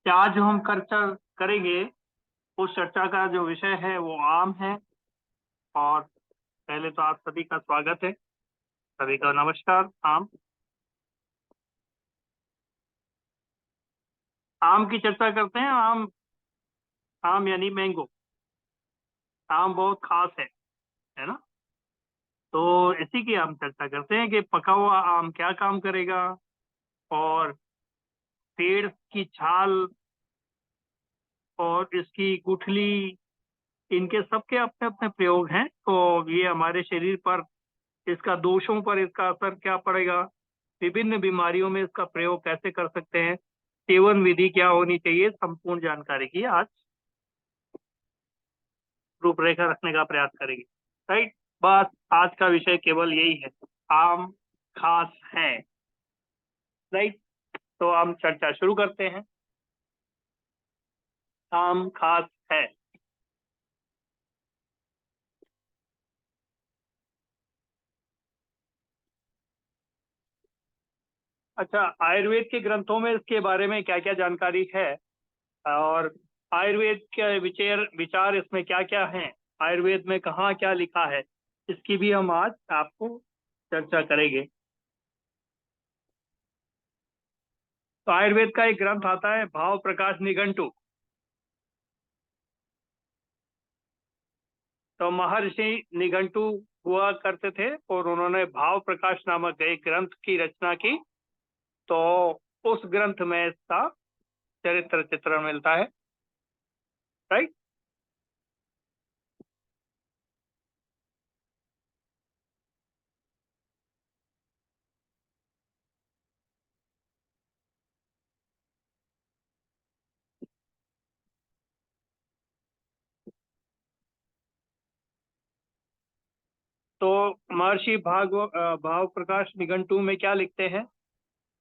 आज जो हम चर्चा करेंगे उस चर्चा का जो विषय है वो आम है। और पहले तो आप सभी का स्वागत है, सभी का नमस्कार। आम की चर्चा करते हैं। आम आम यानी मैंगो। आम बहुत खास है ना। तो इसी की हम चर्चा करते हैं कि पका हुआ आम क्या काम करेगा, और पेड़ की छाल और इसकी गुठली, इनके सबके अपने अपने प्रयोग हैं। तो ये हमारे शरीर पर, इसका दोषों पर इसका असर क्या पड़ेगा, विभिन्न बीमारियों में इसका प्रयोग कैसे कर सकते हैं, सेवन विधि क्या होनी चाहिए, संपूर्ण जानकारी की आज रूपरेखा रखने का प्रयास करेंगे। राइट। बस आज का विषय केवल यही है, आम खास है। राइट। तो हम चर्चा शुरू करते हैं। आम खास है। अच्छा, आयुर्वेद के ग्रंथों में इसके बारे में क्या क्या जानकारी है, और आयुर्वेद के विचार विचार इसमें क्या क्या हैं, आयुर्वेद में कहाँ क्या लिखा है, इसकी भी हम आज आपको चर्चा करेंगे। तो आयुर्वेद का एक ग्रंथ आता है भाव प्रकाश निघंटु। तो महर्षि निघंटु हुआ करते थे और उन्होंने भाव प्रकाश नामक एक ग्रंथ की रचना की। तो उस ग्रंथ में इसका चरित्र चित्रण मिलता है। राइट। तो महर्षि भाव प्रकाश निघंटु में क्या लिखते हैं,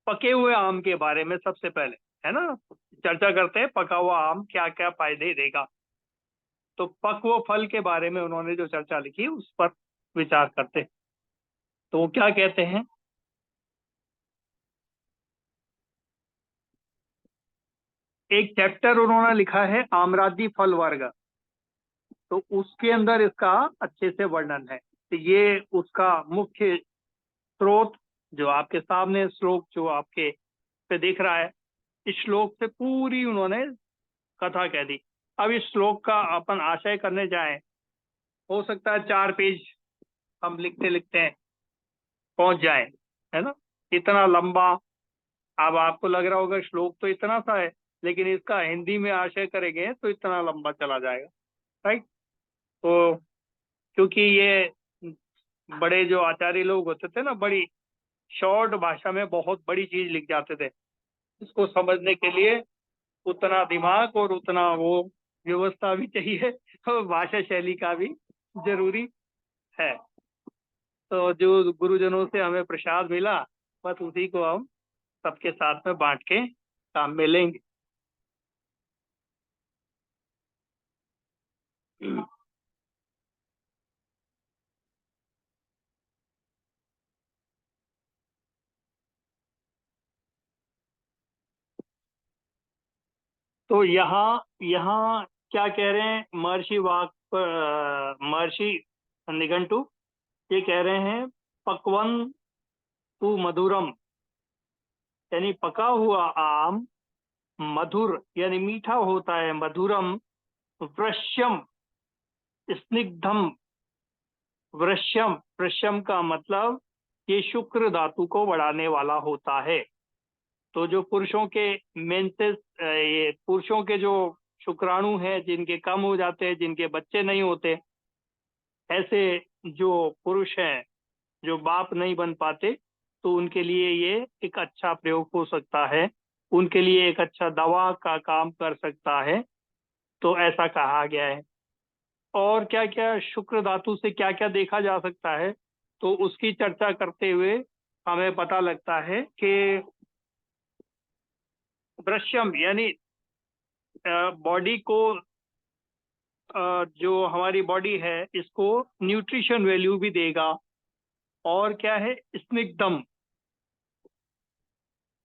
पके हुए आम के बारे में सबसे पहले, है ना, चर्चा करते हैं पका हुआ आम क्या क्या फायदे देगा। तो पक्व फल के बारे में उन्होंने जो चर्चा लिखी उस पर विचार करते हैं। तो वो क्या कहते हैं, एक चैप्टर उन्होंने लिखा है आम्रादि फल वर्ग। तो उसके अंदर इसका अच्छे से वर्णन है। तो ये उसका मुख्य स्रोत, जो आपके सामने श्लोक जो आपके पे दिख रहा है, इस श्लोक से पूरी उन्होंने कथा कह दी। अब इस श्लोक का अपन आशय करने जाएं, हो सकता है 4 पेज हम लिखते लिखते पहुंच जाए, है ना, इतना लंबा। अब आपको लग रहा होगा श्लोक तो इतना सा है, लेकिन इसका हिंदी में आशय करेंगे तो इतना लंबा चला जाएगा। राइट। तो क्योंकि ये बड़े जो आचार्य लोग होते थे ना, बड़ी शॉर्ट भाषा में बहुत बड़ी चीज लिख जाते थे। इसको समझने के लिए उतना दिमाग और उतना वो व्यवस्था भी चाहिए और भाषा शैली का भी जरूरी है। तो जो गुरुजनों से हमें प्रसाद मिला, बस उसी को हम सबके साथ में बांट के काम में लेंगे। तो यहाँ यहाँ क्या कह रहे हैं महर्षि निघंटु, ये कह रहे हैं पक्वन तु मधुरम, यानी पका हुआ आम मधुर यानी मीठा होता है, मधुरम वृश्यम स्निग्धम। वृश्यम, वृश्यम का मतलब ये शुक्र धातु को बढ़ाने वाला होता है। तो जो पुरुषों के मेंसेस, ये पुरुषों के जो शुक्राणु हैं जिनके कम हो जाते हैं, जिनके बच्चे नहीं होते, ऐसे जो पुरुष हैं जो बाप नहीं बन पाते, तो उनके लिए ये एक अच्छा प्रयोग हो सकता है, उनके लिए एक अच्छा दवा का काम कर सकता है। तो ऐसा कहा गया है। और क्या क्या शुक्र धातु से क्या क्या देखा जा सकता है, तो उसकी चर्चा करते हुए हमें पता लगता है कि वृश्यम यानी बॉडी को, जो हमारी बॉडी है इसको न्यूट्रिशन वैल्यू भी देगा। और क्या है, स्निग्धम,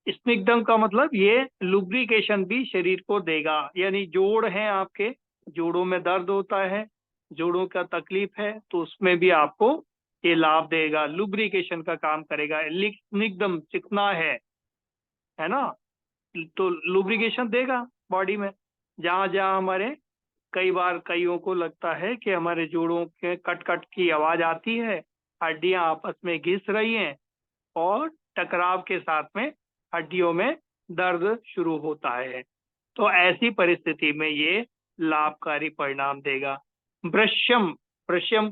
स्निग्धम का मतलब ये लुब्रिकेशन भी शरीर को देगा, यानी जोड़ हैं आपके, जोड़ों में दर्द होता है, जोड़ों का तकलीफ है, तो उसमें भी आपको ये लाभ देगा, लुब्रिकेशन का काम करेगा। स्निग्धम चिकना है ना, तो लुब्रिकेशन देगा बॉडी में। जहां जहां हमारे, कई बार कईयों को लगता है कि हमारे जोड़ों के कट कट की आवाज आती है, हड्डियां आपस में घिस रही हैं, और टकराव के साथ में हड्डियों में दर्द शुरू होता है, तो ऐसी परिस्थिति में ये लाभकारी परिणाम देगा। वृश्यम, वृश्यम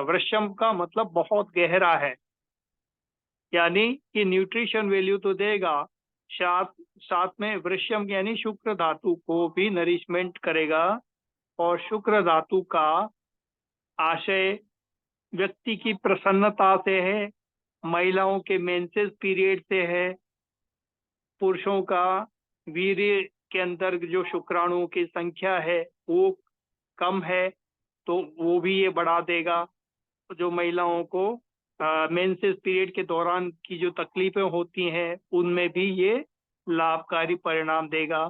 वृश्यम का मतलब बहुत गहरा है, यानी कि न्यूट्रिशन वैल्यू तो देगा, साथ साथ में वृश्यम यानी शुक्र धातु को भी नरिशमेंट करेगा। और शुक्र धातु का आशय व्यक्ति की प्रसन्नता से है, महिलाओं के मेंसेस पीरियड से है, पुरुषों का वीर्य के अंदर जो शुक्राणुओं की संख्या है वो कम है, तो वो भी ये बढ़ा देगा। जो महिलाओं को मेंसेस पीरियड के दौरान की जो तकलीफें होती हैं उनमें भी ये लाभकारी परिणाम देगा।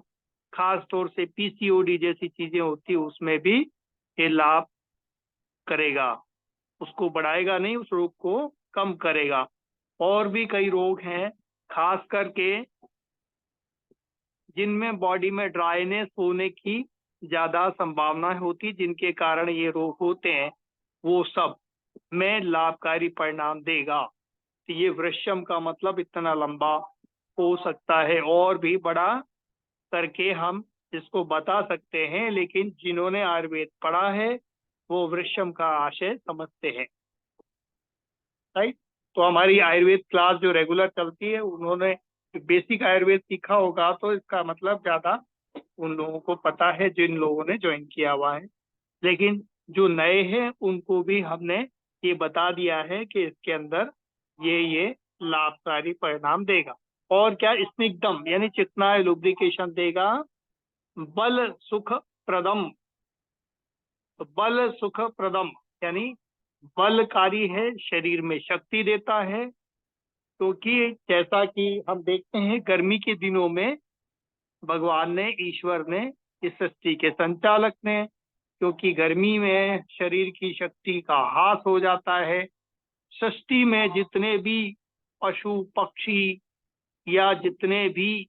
खास तौर से पीसीओडी जैसी चीजें होती है उसमें भी ये लाभ करेगा, उसको बढ़ाएगा नहीं, उस रोग को कम करेगा। और भी कई रोग हैं, खास करके जिनमें बॉडी में ड्राइनेस होने की ज्यादा संभावना होती, जिनके कारण ये रोग होते हैं, वो सब में लाभकारी परिणाम देगा। तो ये वृश्यम का मतलब इतना लंबा हो सकता है, और भी बड़ा करके हम इसको बता सकते हैं, लेकिन जिन्होंने आयुर्वेद पढ़ा है वो वृश्यम का आशय समझते हैं, राइट। तो हमारी आयुर्वेद क्लास जो रेगुलर चलती है, उन्होंने बेसिक आयुर्वेद सीखा होगा, तो इसका मतलब ज्यादा उन लोगों को पता है जिन लोगों ने ज्वाइन किया हुआ है। लेकिन जो नए हैं उनको भी हमने ये बता दिया है कि इसके अंदर ये लाभकारी परिणाम देगा। और क्या, स्निग्धम यानी चिकना लुब्रिकेशन देगा। बल सुख प्रदम, तो बल सुख प्रदम यानी बलकारी है, शरीर में शक्ति देता है। क्योंकि जैसा कि हम देखते हैं गर्मी के दिनों में भगवान ने, ईश्वर ने, इस सृष्टि के संचालक ने, क्योंकि गर्मी में शरीर की शक्ति का ह्रास हो जाता है, सृष्टि में जितने भी पशु पक्षी या जितने भी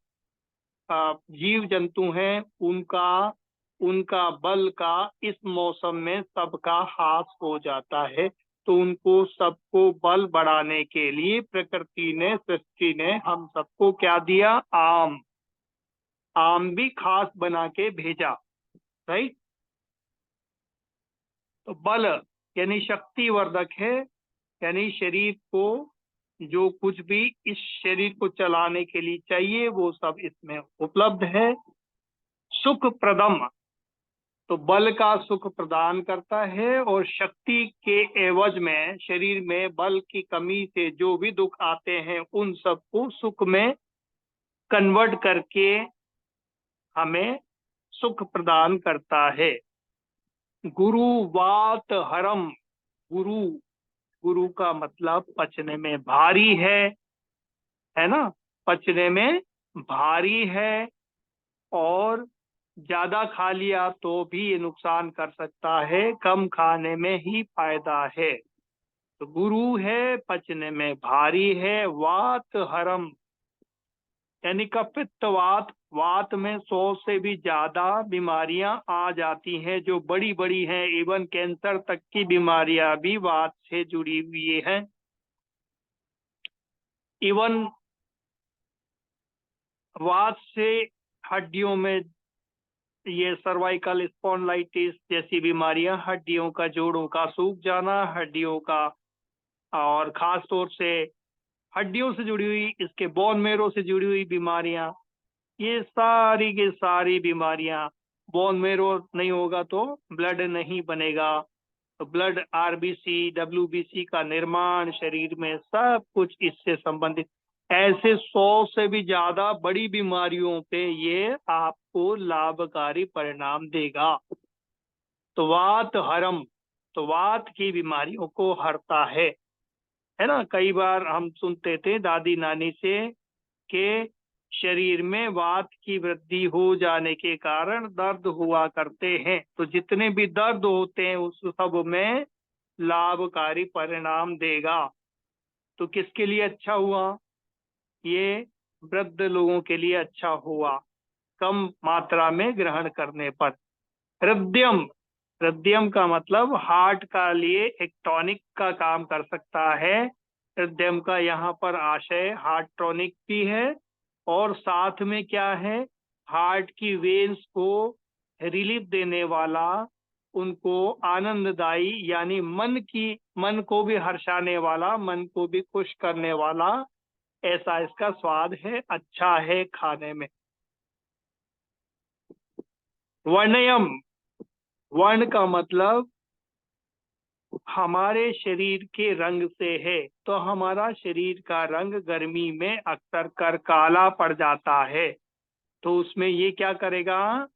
जीव जंतु हैं उनका उनका बल का इस मौसम में सबका ह्रास हो जाता है। तो उनको सबको बल बढ़ाने के लिए प्रकृति ने, सृष्टि ने हम सबको क्या दिया, आम, आम भी खास बना के भेजा, राइट। तो बल यानी शक्तिवर्धक है, यानी शरीर को जो कुछ भी इस शरीर को चलाने के लिए चाहिए वो सब इसमें उपलब्ध है। सुख प्रदम, तो बल का सुख प्रदान करता है, और शक्ति के एवज में शरीर में बल की कमी से जो भी दुख आते हैं उन सबको सुख में कन्वर्ट करके हमें सुख प्रदान करता है। गुरु वात हरम, गुरु, गुरु का मतलब पचने में भारी है ना, पचने में भारी है, और ज्यादा खा लिया तो भी ये नुकसान कर सकता है, कम खाने में ही फायदा है। तो गुरु है, पचने में भारी है, वात हरम यानी कपित्त वात, वात में 100 से भी ज्यादा बीमारियां आ जाती हैं जो बड़ी बड़ी हैं, इवन कैंसर तक की बीमारियां भी वात से जुड़ी हुई हैं। इवन वात से हड्डियों में ये सर्वाइकल स्पॉन्डिलाइटिस जैसी बीमारियां, हड्डियों का, जोड़ों का सूख जाना, हड्डियों का, और खास तौर से हड्डियों से जुड़ी हुई, इसके बोन मेरो से जुड़ी हुई बीमारियां, ये सारी की सारी बीमारियां, बोन मेरो नहीं होगा तो ब्लड नहीं बनेगा, तो ब्लड, आरबीसी, डब्ल्यूबीसी का निर्माण शरीर में, सब कुछ इससे संबंधित ऐसे 100 से भी ज्यादा बड़ी बीमारियों पे ये आपको लाभकारी परिणाम देगा। तो वात हरम, तो वात की बीमारियों को हरता है ना। कई बार हम सुनते थे दादी नानी से के शरीर में वात की वृद्धि हो जाने के कारण दर्द हुआ करते हैं। तो जितने भी दर्द होते हैं उस सब में लाभकारी परिणाम देगा। तो किसके लिए अच्छा हुआ? ये वृद्ध लोगों के लिए अच्छा हुआ, कम मात्रा में ग्रहण करने पर। हृदयम, हृदयम का मतलब हार्ट का लिए एक टॉनिक का काम कर सकता है। हृदयम का यहाँ पर आशय हार्ट टॉनिक भी है, और साथ में क्या है, हार्ट की वेन्स को रिलीफ देने वाला, उनको आनंददायी यानी मन को भी हर्षाने वाला, मन को भी खुश करने वाला, ऐसा इसका स्वाद है, अच्छा है खाने में। वर्णयम, वर्ण का मतलब हमारे शरीर के रंग से है। तो हमारा शरीर का रंग गर्मी में अक्सर कर काला पड़ जाता है, तो उसमें ये क्या करेगा,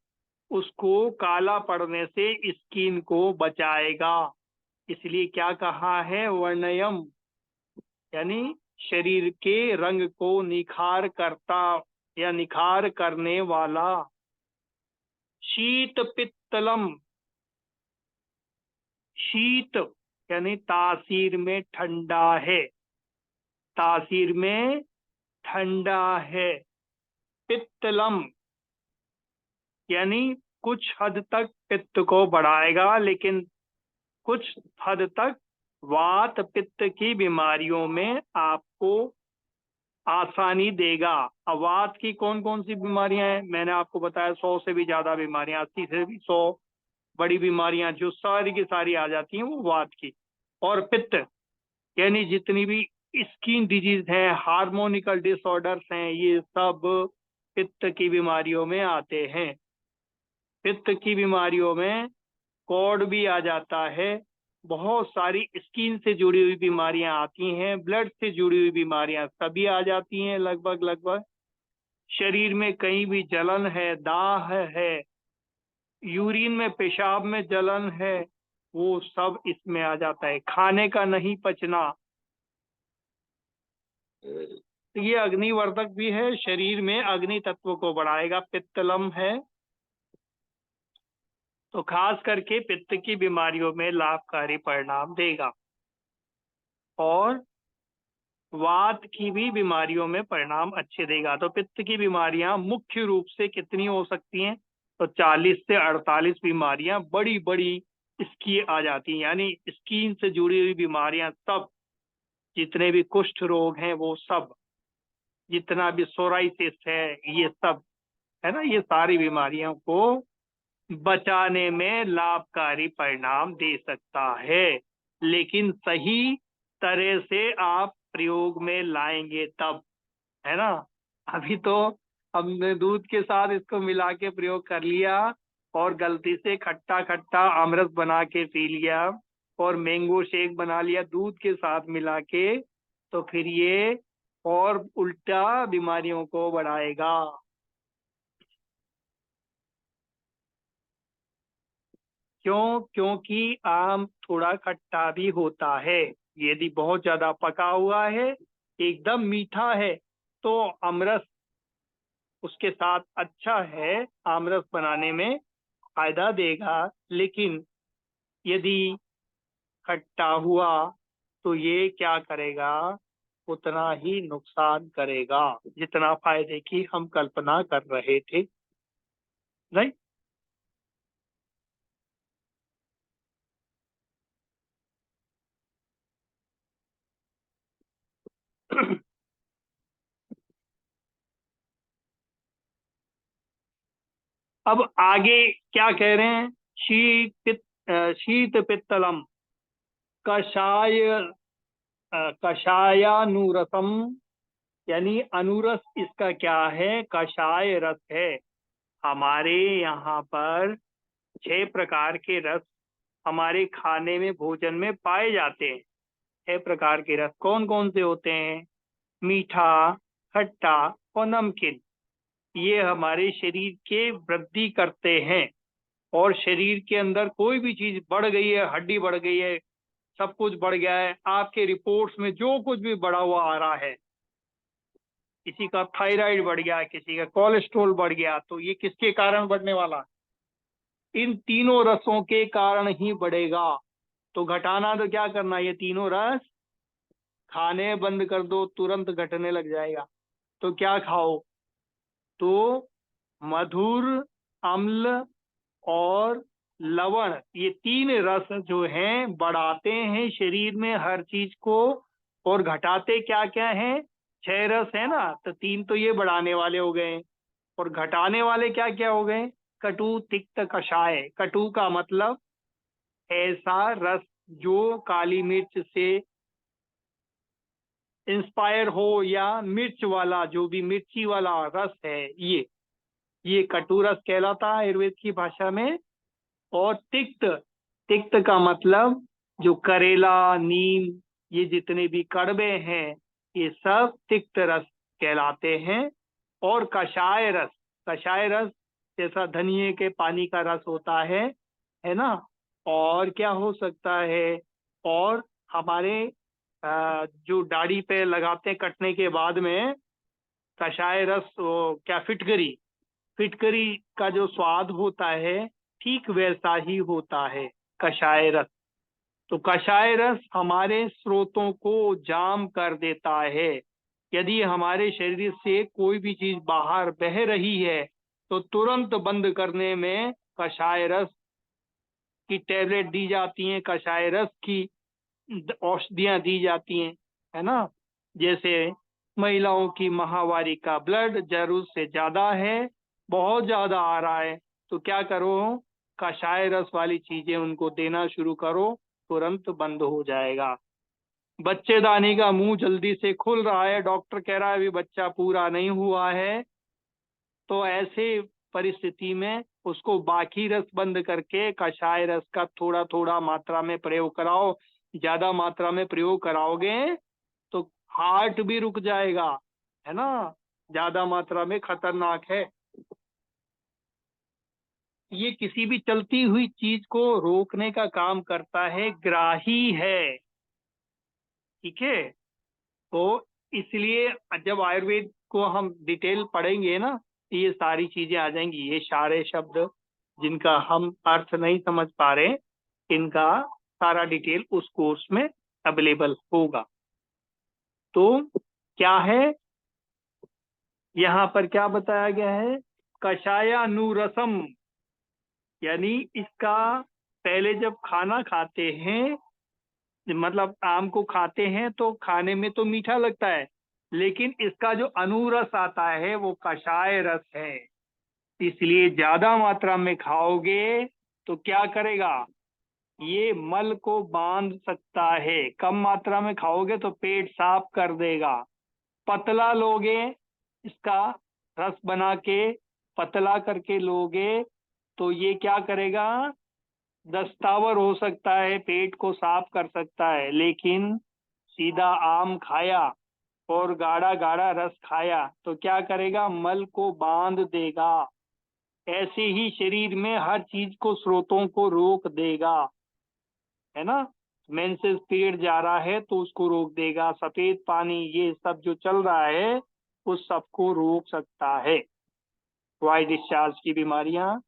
उसको काला पड़ने से स्किन को बचाएगा। इसलिए क्या कहा है, वर्णयम, यानी शरीर के रंग को निखार करता या निखार करने वाला। शीत पित्तलम, शीत यानी तासीर में ठंडा है, तासीर में ठंडा है। पित्तलम यानी कुछ हद तक पित्त को बढ़ाएगा, लेकिन कुछ हद तक वात पित्त की बीमारियों में आपको आसानी देगा। अब वात की कौन कौन सी बीमारियां हैं? मैंने आपको बताया 100 से भी ज्यादा बीमारियां, 80 से भी 100 बड़ी बीमारियां जो सारी की सारी आ जाती हैं वो वात की। और पित्त यानी जितनी भी स्किन डिजीज हैं, हार्मोनिकल डिसऑर्डर्स हैं, ये सब पित्त की बीमारियों में आते हैं। पित्त की बीमारियों में कॉर्ड भी आ जाता है, बहुत सारी स्किन से जुड़ी हुई बीमारियां आती हैं, ब्लड से जुड़ी हुई बीमारियां सभी आ जाती हैं लगभग लगभग। शरीर में कहीं भी जलन है, दाह है, यूरिन में, पेशाब में जलन है, वो सब इसमें आ जाता है। खाने का नहीं पचना, तो ये अग्निवर्धक भी है, शरीर में अग्नि तत्व को बढ़ाएगा, पित्तलम है। तो खास करके पित्त की बीमारियों में लाभकारी परिणाम देगा, और वात की भी बीमारियों में परिणाम अच्छे देगा। तो पित्त की बीमारियां मुख्य रूप से कितनी हो सकती हैं? तो 40 से 48 बीमारियां बड़ी बड़ी इसकी आ जाती हैं, यानी स्किन से जुड़ी हुई बीमारियां सब, जितने भी कुष्ठ रोग हैं वो सब, जितना भी सोराइसिस है, ये सब है ना, ये सारी बीमारियों को बचाने में लाभकारी परिणाम दे सकता है। लेकिन सही तरह से आप प्रयोग में लाएंगे तब, है ना। अभी तो हमने दूध के साथ इसको मिला के प्रयोग कर लिया, और गलती से खट्टा खट्टा आमरस बना के पी लिया, और मैंगो शेक बना लिया दूध के साथ मिला के, तो फिर ये और उल्टा बीमारियों को बढ़ाएगा। क्यों? क्योंकि आम थोड़ा खट्टा भी होता है। यदि बहुत ज्यादा पका हुआ है, एकदम मीठा है, तो अमरस उसके साथ अच्छा है, आमरस बनाने में फायदा देगा। लेकिन यदि खट्टा हुआ तो ये क्या करेगा, उतना ही नुकसान करेगा जितना फायदे की हम कल्पना कर रहे थे, नहीं। अब आगे क्या कह रहे हैं, शीत पित्तलम कषाय, कषायानुरसम, यानी अनुरस इसका क्या है, कषाय रस है। हमारे यहाँ पर 6 प्रकार के रस हमारे खाने में, भोजन में पाए जाते हैं। 6 प्रकार के रस कौन कौन से होते हैं? मीठा, खट्टा और नमकीन। ये हमारे शरीर के वृद्धि करते हैं, और शरीर के अंदर कोई भी चीज बढ़ गई है, हड्डी बढ़ गई है, सब कुछ बढ़ गया है, आपके रिपोर्ट्स में जो कुछ भी बढ़ा हुआ आ रहा है, किसी का थायराइड बढ़ गया, किसी का कोलेस्ट्रॉल बढ़ गया, तो ये किसके कारण बढ़ने वाला? इन तीनों रसों के कारण ही बढ़ेगा। तो घटाना तो क्या करना, ये तीनों रस खाने बंद कर दो, तुरंत घटने लग जाएगा। तो क्या खाओ? तो मधुर, अम्ल और लवण, ये तीन रस जो हैं बढ़ाते हैं शरीर में हर चीज को। और घटाते क्या क्या हैं? छह रस है ना, तो तीन तो ये बढ़ाने वाले हो गए, और घटाने वाले क्या क्या हो गए? कटु, तिक्त, कषाय। कटु का मतलब ऐसा रस जो काली मिर्च से इंस्पायर हो, या मिर्च वाला, जो भी मिर्ची वाला रस है, ये कटु रस कहलाता है आयुर्वेद की भाषा में। और तिक्त, तिक्त का मतलब जो करेला, नीम, ये जितने भी कड़वे हैं, ये सब तिक्त रस कहलाते हैं। और कषाय रस, कषाय रस जैसा धनिए के पानी का रस होता है ना। और क्या हो सकता है? और हमारे जो दाढ़ी पे लगाते हैं कटने के बाद में, कषाय रस, वो क्या, फिटकरी, फिटकरी का जो स्वाद होता है ठीक वैसा ही होता है कषाय रस। तो कषाय रस हमारे स्रोतों को जाम कर देता है। यदि हमारे शरीर से कोई भी चीज बाहर बह रही है तो तुरंत बंद करने में कषाय रस की टेबलेट दी जाती हैं, कषाय रस की औषधियां दी जाती हैं, है ना। जैसे महिलाओं की माहवारी का ब्लड जरूरत से ज्यादा है, बहुत ज्यादा आ रहा है, तो क्या करो, कषाय रस वाली चीजें उनको देना शुरू करो, तुरंत बंद हो जाएगा। बच्चेदानी का मुंह जल्दी से खुल रहा है, डॉक्टर कह रहा है अभी बच्चा पूरा नहीं हुआ है, तो ऐसे परिस्थिति में उसको बाकी रस बंद करके कषाय रस का थोड़ा थोड़ा मात्रा में प्रयोग कराओ। ज्यादा मात्रा में प्रयोग कराओगे तो हार्ट भी रुक जाएगा, है ना। ज्यादा मात्रा में खतरनाक है। ये किसी भी चलती हुई चीज को रोकने का काम करता है, ग्राही है। ठीक है। तो इसलिए जब आयुर्वेद को हम डिटेल पढ़ेंगे ना, तो ये सारी चीजें आ जाएंगी। ये सारे शब्द जिनका हम अर्थ नहीं समझ पा रहे, इनका सारा डिटेल उस कोर्स में अवेलेबल होगा। तो क्या है, यहाँ पर क्या बताया गया है? कषायानुरसम, यानी इसका पहले जब खाना खाते हैं, मतलब आम को खाते हैं तो खाने में तो मीठा लगता है, लेकिन इसका जो अनुरस आता है वो कषाय रस है। इसलिए ज्यादा मात्रा में खाओगे तो क्या करेगा? ये मल को बांध सकता है। कम मात्रा में खाओगे तो पेट साफ कर देगा। पतला लोगे, इसका रस बना के पतला करके लोगे, तो ये क्या करेगा? दस्तावर हो सकता है, पेट को साफ कर सकता है। लेकिन सीधा आम खाया और गाढ़ा गाढ़ा रस खाया तो क्या करेगा? मल को बांध देगा। ऐसे ही शरीर में हर चीज को, स्रोतों को रोक देगा, है ना। मेंसेस पीरियड जा रहा है तो उसको रोक देगा। सफेद पानी, ये सब जो चल रहा है उस सब को रोक सकता है। वाई डिस्चार्ज की बीमारियां,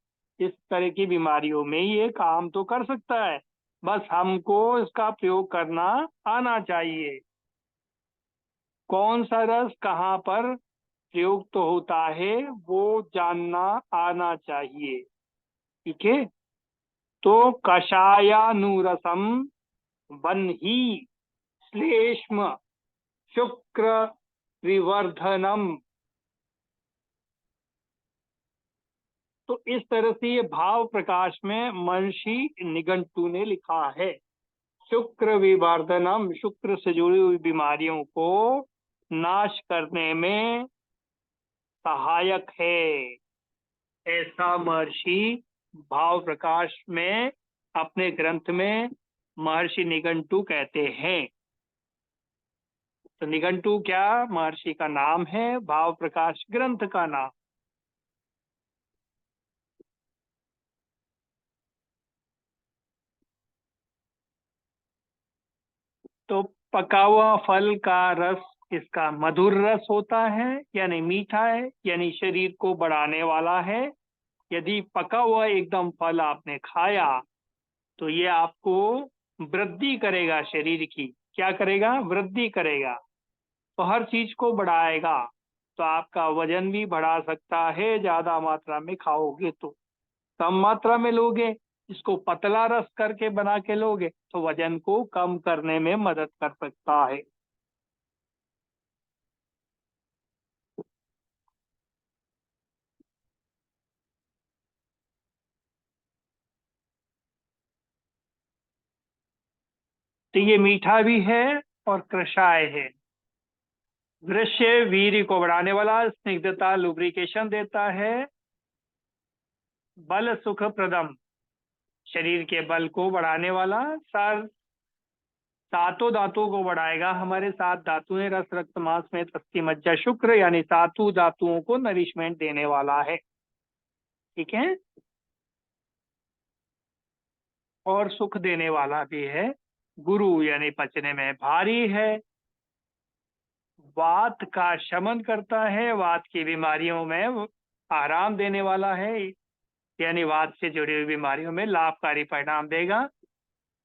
इस तरह की बीमारियों में ये काम तो कर सकता है, बस हमको इसका प्रयोग करना आना चाहिए। कौन सा रस कहाँ पर प्रयुक्त होता है वो जानना आना चाहिए। ठीक है। तो कषायानुरसम बन्ही श्लेष्म शुक्र विवर्धनम। तो इस तरह से ये भाव प्रकाश में महर्षि निघंटू ने लिखा है। शुक्र विवर्धनम, शुक्र से जुड़ी हुई बीमारियों को नाश करने में सहायक है, ऐसा महर्षि भाव प्रकाश में अपने ग्रंथ में महर्षि निघंटू कहते हैं। तो निघंटू क्या महर्षि का नाम है, भाव प्रकाश ग्रंथ का नाम। तो पका हुआ फल का रस इसका मधुर रस होता है यानी मीठा है, यानी शरीर को बढ़ाने वाला है। यदि पका हुआ एकदम फल आपने खाया तो ये आपको वृद्धि करेगा, शरीर की क्या करेगा, वृद्धि करेगा। तो हर चीज को बढ़ाएगा, तो आपका वजन भी बढ़ा सकता है ज्यादा मात्रा में खाओगे तो। कम मात्रा में लोगे, इसको पतला रस करके बना के लोगे तो वजन को कम करने में मदद कर सकता है। तो ये मीठा भी है और कृषाय है। दृश्य वीर्य को बढ़ाने वाला, स्निग्धता लुब्रिकेशन देता है। बल सुख प्रदम, शरीर के बल को बढ़ाने वाला। सर सातों धातुओं को बढ़ाएगा। हमारे 7 धातुएं रस रक्त मांस में अस्थि मज्जा शुक्र, यानी सातों धातुओं को नरिशमेंट देने वाला है। ठीक है, और सुख देने वाला भी है। गुरु यानी पचने में भारी है। वात का शमन करता है, वात की बीमारियों में आराम देने वाला है, यानी वात से जुड़ी हुई बीमारियों में लाभकारी परिणाम देगा।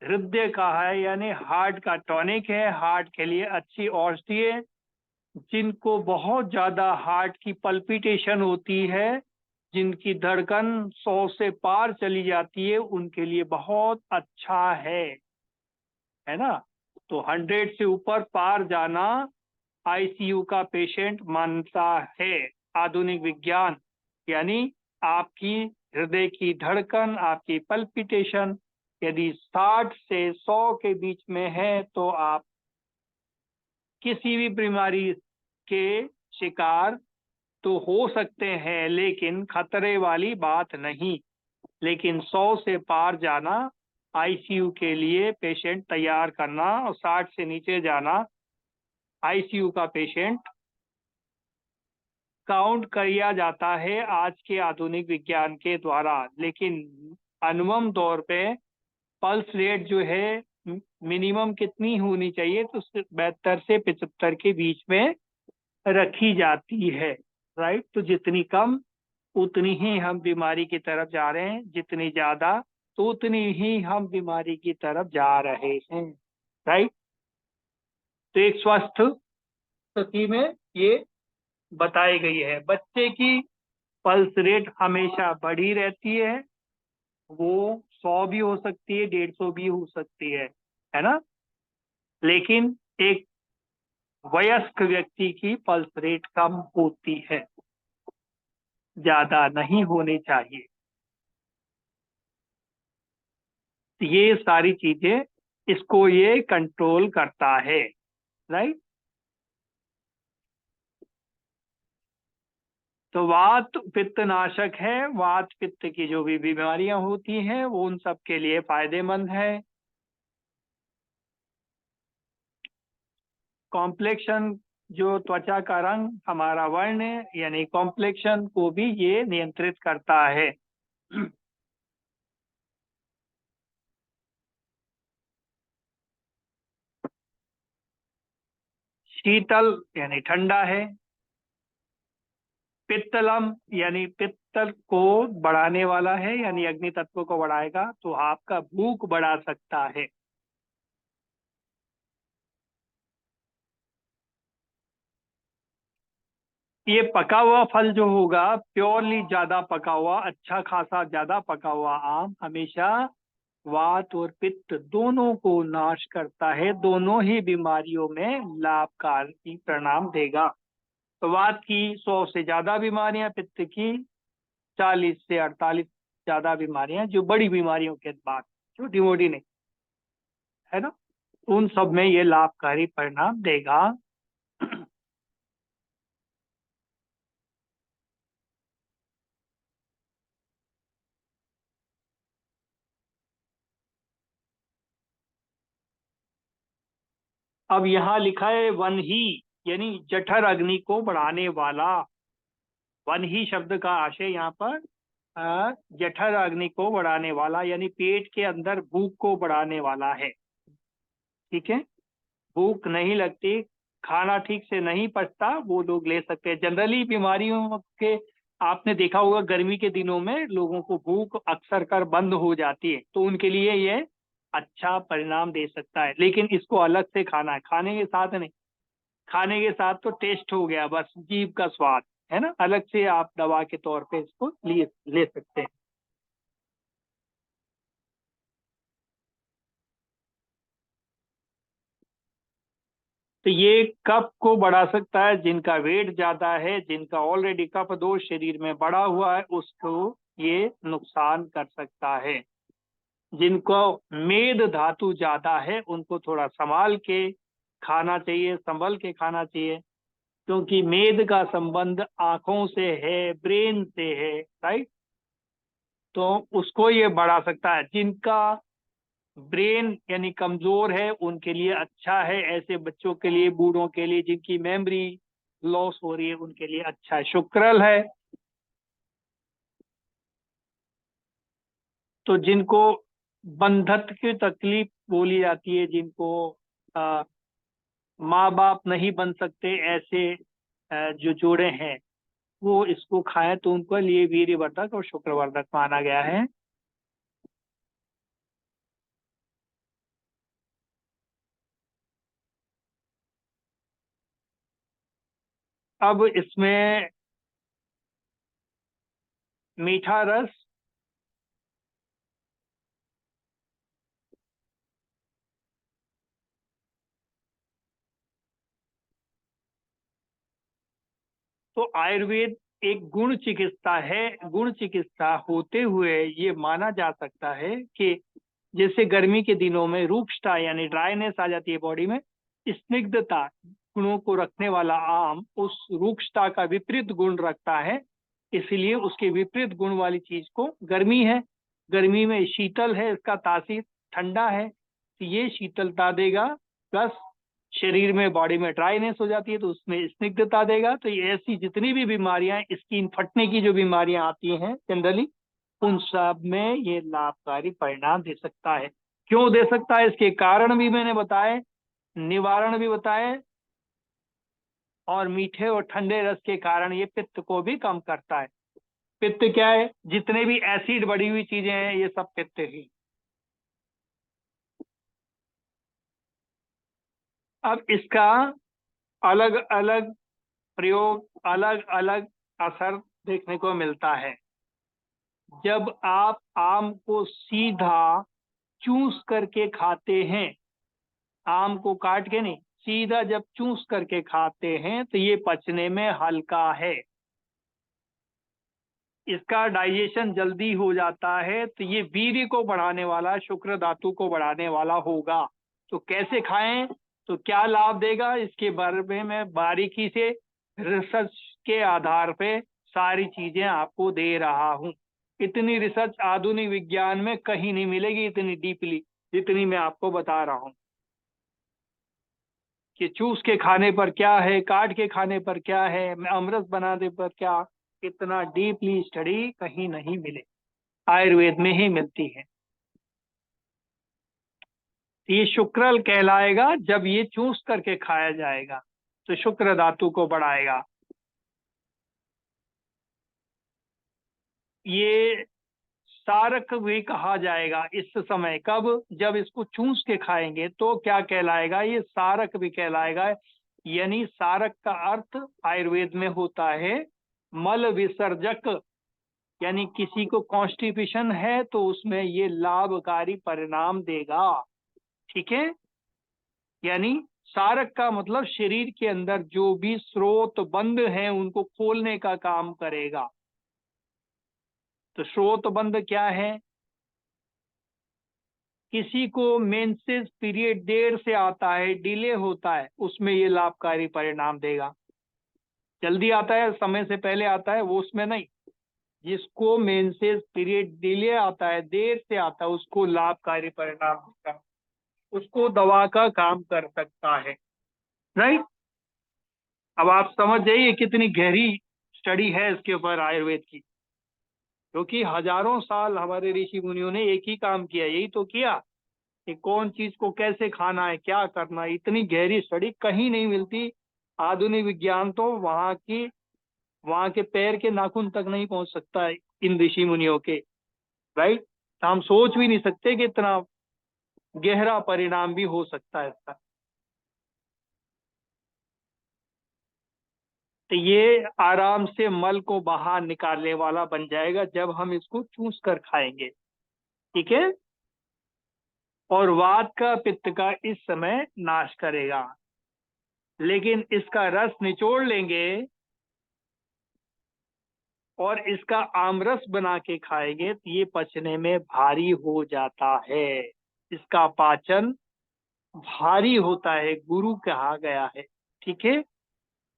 हृदय का है यानी हार्ट का टॉनिक है, हार्ट के लिए अच्छी औषधि है। जिनको बहुत ज्यादा हार्ट की पल्पिटेशन होती है, जिनकी धड़कन 100 से पार चली जाती है, उनके लिए बहुत अच्छा है ना। तो 100 से ऊपर पार जाना आईसीयू का पेशेंट मानता है आधुनिक विज्ञान। यानी आपकी हृदय की धड़कन, आपकी पल्पिटेशन यदि 60 से 100 के बीच में है तो आप किसी भी बीमारी के शिकार तो हो सकते हैं, लेकिन खतरे वाली बात नहीं। लेकिन 100 से पार जाना आईसीयू के लिए पेशेंट तैयार करना, और 60 से नीचे जाना आईसीयू का पेशेंट काउंट किया जाता है आज के आधुनिक विज्ञान के द्वारा। लेकिन अनुमम तौर पे पल्स रेट जो है मिनिमम कितनी होनी चाहिए, तो 72 से 75 के बीच में रखी जाती है। राइट, तो जितनी कम उतनी ही हम बीमारी की तरफ जा रहे हैं, जितनी ज्यादा तो उतनी ही हम बीमारी की तरफ जा रहे हैं। राइट, तो एक स्वस्थ स्थिति में ये बताई गई है। बच्चे की पल्स रेट हमेशा बढ़ी रहती है, वो 100 भी हो सकती है, 150 भी हो सकती है ना। लेकिन एक वयस्क व्यक्ति की पल्स रेट कम होती है, ज्यादा नहीं होनी चाहिए। ये सारी चीजें इसको ये कंट्रोल करता है। राइट, तो वात पित्त नाशक है। वात पित्त की जो भी बीमारियां होती हैं वो उन सब के लिए फायदेमंद है। कॉम्प्लेक्शन, जो त्वचा का रंग, हमारा वर्ण यानी कॉम्प्लेक्शन को भी ये नियंत्रित करता है। शीतल यानी ठंडा है। पित्तलम यानी पित्तल को बढ़ाने वाला है, यानी अग्नि तत्व को बढ़ाएगा, तो आपका भूख बढ़ा सकता है। ये पका हुआ फल जो होगा, प्योरली ज्यादा पका हुआ, अच्छा खासा ज्यादा पका हुआ आम हमेशा वात और पित्त दोनों को नाश करता है, दोनों ही बीमारियों में लाभकारी परिणाम देगा। तो वात की 100 से ज्यादा बीमारियां, पित्त की 40 से 48 ज्यादा बीमारियां, जो बड़ी बीमारियों के बाद, छोटी मोटी नहीं, है ना, उन सब में ये लाभकारी परिणाम देगा। अब यहाँ लिखा है वन ही, यानी जठर अग्नि को बढ़ाने वाला। वन ही शब्द का आशय यहाँ पर जठर अग्नि को बढ़ाने वाला, यानी पेट के अंदर भूख को बढ़ाने वाला है। ठीक है, भूख नहीं लगती, खाना ठीक से नहीं पचता वो लोग ले सकते हैं। जनरली बीमारियों के आपने देखा होगा गर्मी के दिनों में लोगों को भूख अक्सर कर बंद हो जाती है, तो उनके लिए ये अच्छा परिणाम दे सकता है। लेकिन इसको अलग से खाना है, खाने के साथ नहीं। खाने के साथ तो टेस्ट हो गया, बस जीभ का स्वाद है ना, अलग से आप दवा के तौर पे इसको ले सकते हैं। तो ये कफ को बढ़ा सकता है, जिनका वेट ज्यादा है, जिनका ऑलरेडी कफ दोष शरीर में बढ़ा हुआ है, उसको ये नुकसान कर सकता है। जिनको मेद धातु ज्यादा है उनको थोड़ा संभाल के खाना चाहिए, संभल के खाना चाहिए, क्योंकि मेद का संबंध आंखों से है, ब्रेन से है, राइट। तो उसको ये बढ़ा सकता है। जिनका ब्रेन यानी कमजोर है उनके लिए अच्छा है, ऐसे बच्चों के लिए, बूढ़ों के लिए जिनकी मेमोरी लॉस हो रही है उनके लिए अच्छा है। शुक्रल है। तो जिनको बंधत्व की तकलीफ बोली जाती है, जिनको माँ बाप नहीं बन सकते, ऐसे जो जोड़े हैं वो इसको खाएं तो उनके लिए वीर्यवर्धक और शुक्रवर्धक माना गया है। अब इसमें मीठा रस, तो आयुर्वेद एक गुण चिकित्सा है। गुण चिकित्सा होते हुए ये माना जा सकता है कि जैसे गर्मी के दिनों में रूक्षता यानी ड्राइनेस आ जाती है बॉडी में, स्निग्धता गुणों को रखने वाला आम उस रूक्षता का विपरीत गुण रखता है, इसलिए उसके विपरीत गुण वाली चीज को गर्मी है, गर्मी में शीतल है, इसका तासीर ठंडा है, तो ये शीतलता देगा, प्लस शरीर में बॉडी में ड्राइनेस हो जाती है तो उसमें स्निग्धता देगा। तो ये ऐसी जितनी भी बीमारियां, स्किन फटने की जो बीमारियां आती हैं जनरली, उन सब में ये लाभकारी परिणाम दे सकता है। क्यों दे सकता है, इसके कारण भी मैंने बताए, निवारण भी बताए, और मीठे और ठंडे रस के कारण ये पित्त को भी कम करता है। पित्त क्या है, जितने भी एसिड बढ़ी हुई चीजें हैं ये सब पित्त ही। अब इसका अलग अलग प्रयोग, अलग अलग असर देखने को मिलता है। जब आप आम को सीधा चूस करके खाते हैं, आम को काट के नहीं, सीधा जब चूस करके खाते हैं तो ये पचने में हल्का है, इसका डाइजेशन जल्दी हो जाता है, तो ये वीर्य को बढ़ाने वाला, शुक्र धातु को बढ़ाने वाला होगा। तो कैसे खाएं, तो क्या लाभ देगा, इसके बारे में मैं बारीकी से रिसर्च के आधार पे सारी चीजें आपको दे रहा हूं। इतनी रिसर्च आधुनिक विज्ञान में कहीं नहीं मिलेगी इतनी डीपली, जितनी मैं आपको बता रहा हूं कि चूस के खाने पर क्या है, काट के खाने पर क्या है, अमरस बनाने पर क्या। इतना डीपली स्टडी कहीं नहीं मिले, आयुर्वेद में ही मिलती है। ये शुक्रल कहलाएगा जब ये चूस करके खाया जाएगा, तो शुक्र धातु को बढ़ाएगा। ये सारक भी कहा जाएगा इस समय, कब, जब इसको चूस के खाएंगे तो क्या कहलाएगा, ये सारक भी कहलाएगा। यानी सारक का अर्थ आयुर्वेद में होता है मल विसर्जक, यानी किसी को कॉन्स्टिपेशन है तो उसमें ये लाभकारी परिणाम देगा। ठीक है, यानी सारक का मतलब शरीर के अंदर जो भी स्रोत बंद हैं उनको खोलने का काम करेगा। तो स्रोत बंद क्या है, किसी को मेंसेस पीरियड देर से आता है, डिले होता है, उसमें ये लाभकारी परिणाम देगा। जल्दी आता है, समय से पहले आता है, वो उसमें नहीं। जिसको मेंसेस पीरियड डिले आता है, देर से आता है, उसको लाभकारी परिणाम देगा, उसको दवा का काम कर सकता है, राइट। अब आप समझ जाइए कितनी गहरी स्टडी है इसके ऊपर आयुर्वेद की, क्योंकि हजारों साल हमारे ऋषि मुनियों ने एक ही काम किया, यही तो किया कि कौन चीज को कैसे खाना है, क्या करना है, इतनी गहरी स्टडी कहीं नहीं मिलती। आधुनिक विज्ञान तो वहां के पैर के नाखून तक नहीं पहुंच सकता है इन ऋषि मुनियों के। राइट। तो हम सोच भी नहीं सकते कि इतना गहरा परिणाम भी हो सकता है इसका। तो ये आराम से मल को बाहर निकालने वाला बन जाएगा जब हम इसको चूस कर खाएंगे। ठीक है। और वात का पित्त का इस समय नाश करेगा। लेकिन इसका रस निचोड़ लेंगे और इसका आमरस बना के खाएंगे तो ये पचने में भारी हो जाता है। इसका पाचन भारी होता है, गुरु कहा गया है। ठीक है।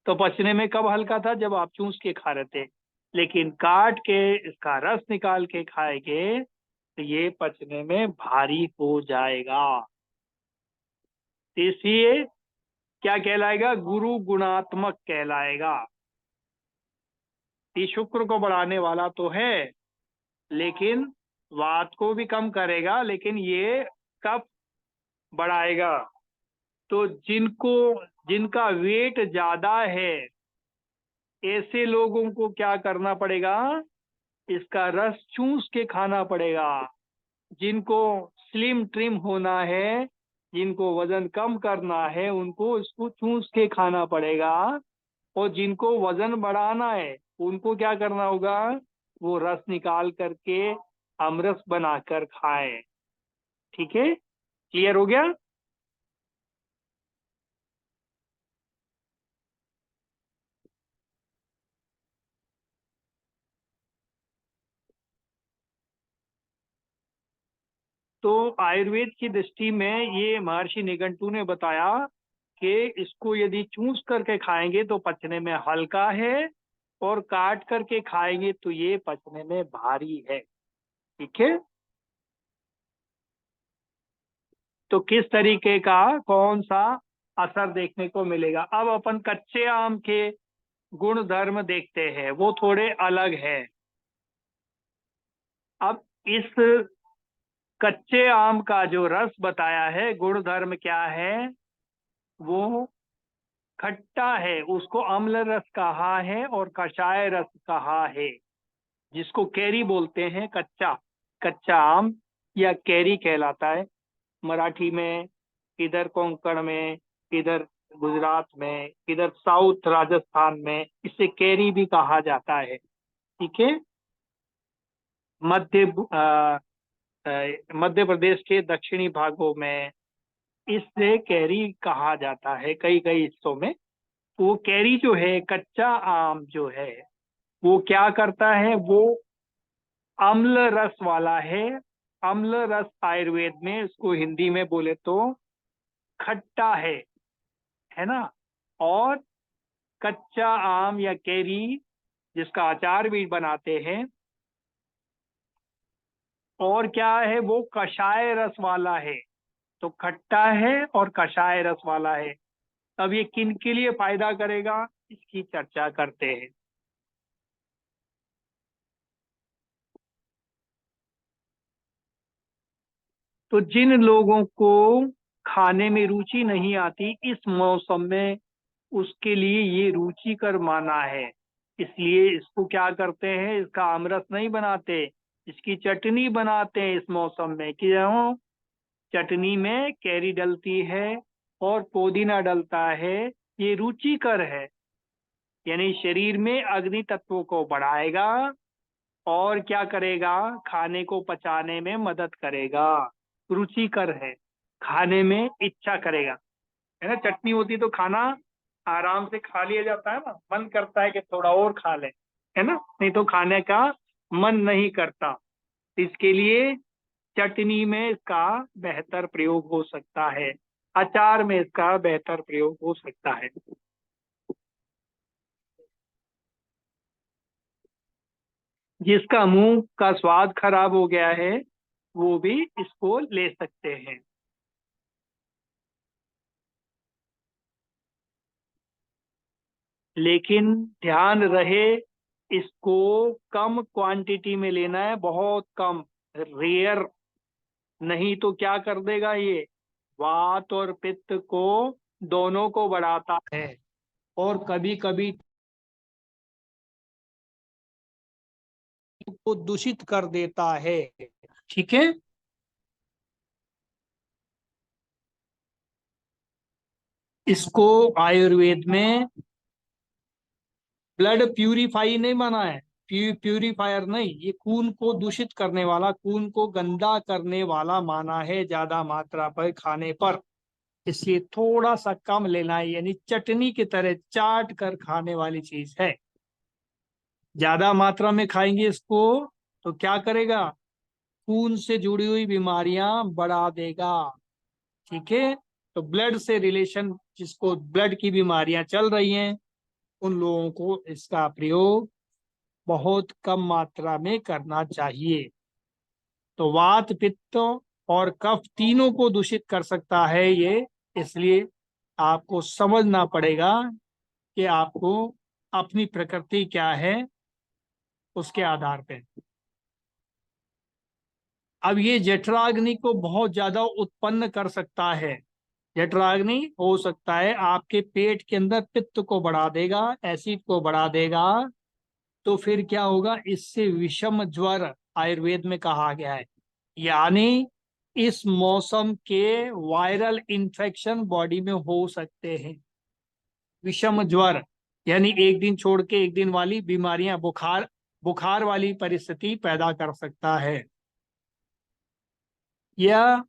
तो पचने में कब हल्का था, जब आप चूस के खा रहे थे। लेकिन काट के इसका रस निकाल के खाएंगे तो ये पचने में भारी हो जाएगा। इसलिए क्या कहलाएगा, गुरु गुणात्मक कहलाएगा। ये शुक्र को बढ़ाने वाला तो है, लेकिन वात को भी कम करेगा, लेकिन ये कब बढ़ाएगा। तो जिनका वेट ज्यादा है, ऐसे लोगों को क्या करना पड़ेगा, इसका रस चूस के खाना पड़ेगा। जिनको स्लिम ट्रिम होना है, जिनको वजन कम करना है, उनको इसको चूस के खाना पड़ेगा। और जिनको वजन बढ़ाना है, उनको क्या करना होगा, वो रस निकाल करके अमरस बनाकर खाएं। ठीक है। क्लियर हो गया। तो आयुर्वेद की दृष्टि में ये महर्षि निघंटू ने बताया कि इसको यदि चूस करके खाएंगे तो पचने में हल्का है, और काट करके खाएंगे तो ये पचने में भारी है। ठीक है। तो किस तरीके का कौन सा असर देखने को मिलेगा। अब अपन कच्चे आम के गुण धर्म देखते हैं, वो थोड़े अलग है। अब इस कच्चे आम का जो रस बताया है, गुण धर्म क्या है, वो खट्टा है, उसको अम्ल रस कहा है और कषाय रस कहा है। जिसको कैरी बोलते हैं, कच्चा कच्चा आम या कैरी कहलाता है मराठी में, इधर कोंकण में, इधर गुजरात में, इधर साउथ राजस्थान में इसे कैरी भी कहा जाता है। ठीक है। मध्य मध्य प्रदेश के दक्षिणी भागों में इसे कैरी कहा जाता है, कई कई हिस्सों में। तो वो कैरी जो है, कच्चा आम जो है, वो क्या करता है, वो अम्ल रस वाला है। अम्ल रस आयुर्वेद में इसको हिंदी में बोले तो खट्टा है ना। और कच्चा आम या कैरी जिसका अचार भी बनाते हैं, और क्या है, वो कषाय रस वाला है। तो खट्टा है और कषाय रस वाला है। अब ये किन के लिए फायदा करेगा, इसकी चर्चा करते हैं। तो जिन लोगों को खाने में रुचि नहीं आती इस मौसम में, उसके लिए ये रुचिकर माना है। इसलिए इसको क्या करते हैं, इसका आमरस नहीं बनाते, इसकी चटनी बनाते हैं इस मौसम में। क्यों, चटनी में कैरी डलती है और पुदीना डलता है। ये रुचिकर है, यानी शरीर में अग्नि तत्वों को बढ़ाएगा और क्या करेगा, खाने को पचाने में मदद करेगा। रुचिकर है, खाने में इच्छा करेगा। है ना, चटनी होती तो खाना आराम से खा लिया जाता है ना, मन करता है कि थोड़ा और खा ले, है ना, नहीं तो खाने का मन नहीं करता। इसके लिए चटनी में इसका बेहतर प्रयोग हो सकता है, अचार में इसका बेहतर प्रयोग हो सकता है। जिसका मुंह का स्वाद खराब हो गया है, वो भी इसको ले सकते हैं। लेकिन ध्यान रहे, इसको कम क्वांटिटी में लेना है, बहुत कम, रेयर नहीं तो क्या कर देगा ये, वात और पित्त को दोनों को बढ़ाता है और कभी कभी को दूषित कर देता है। ठीक है। इसको आयुर्वेद में ब्लड प्यूरिफाई नहीं माना है, प्यूरिफायर नहीं, ये खून को दूषित करने वाला, खून को गंदा करने वाला माना है ज्यादा मात्रा पर खाने पर। इसलिए थोड़ा सा कम लेना है, यानी चटनी की तरह चाट कर खाने वाली चीज है। ज्यादा मात्रा में खाएंगे इसको तो क्या करेगा, खून से जुड़ी हुई बीमारियां बढ़ा देगा। ठीक है। तो ब्लड से रिलेशन, जिसको ब्लड की बीमारियां चल रही हैं, उन लोगों को इसका प्रयोग बहुत कम मात्रा में करना चाहिए। तो वात पित्त और कफ तीनों को दूषित कर सकता है ये, इसलिए आपको समझना पड़ेगा कि आपको अपनी प्रकृति क्या है, उसके आधार पे। अब ये जठराग्नि को बहुत ज्यादा उत्पन्न कर सकता है। जठराग्नि हो सकता है आपके पेट के अंदर पित्त को बढ़ा देगा, एसिड को बढ़ा देगा। तो फिर क्या होगा, इससे विषम ज्वर आयुर्वेद में कहा गया है। यानी इस मौसम के वायरल इन्फेक्शन बॉडी में हो सकते हैं। विषम ज्वर यानी एक दिन छोड़ के एक दिन वाली बीमारियां, बुखार, बुखार वाली परिस्थिति पैदा कर सकता है। यह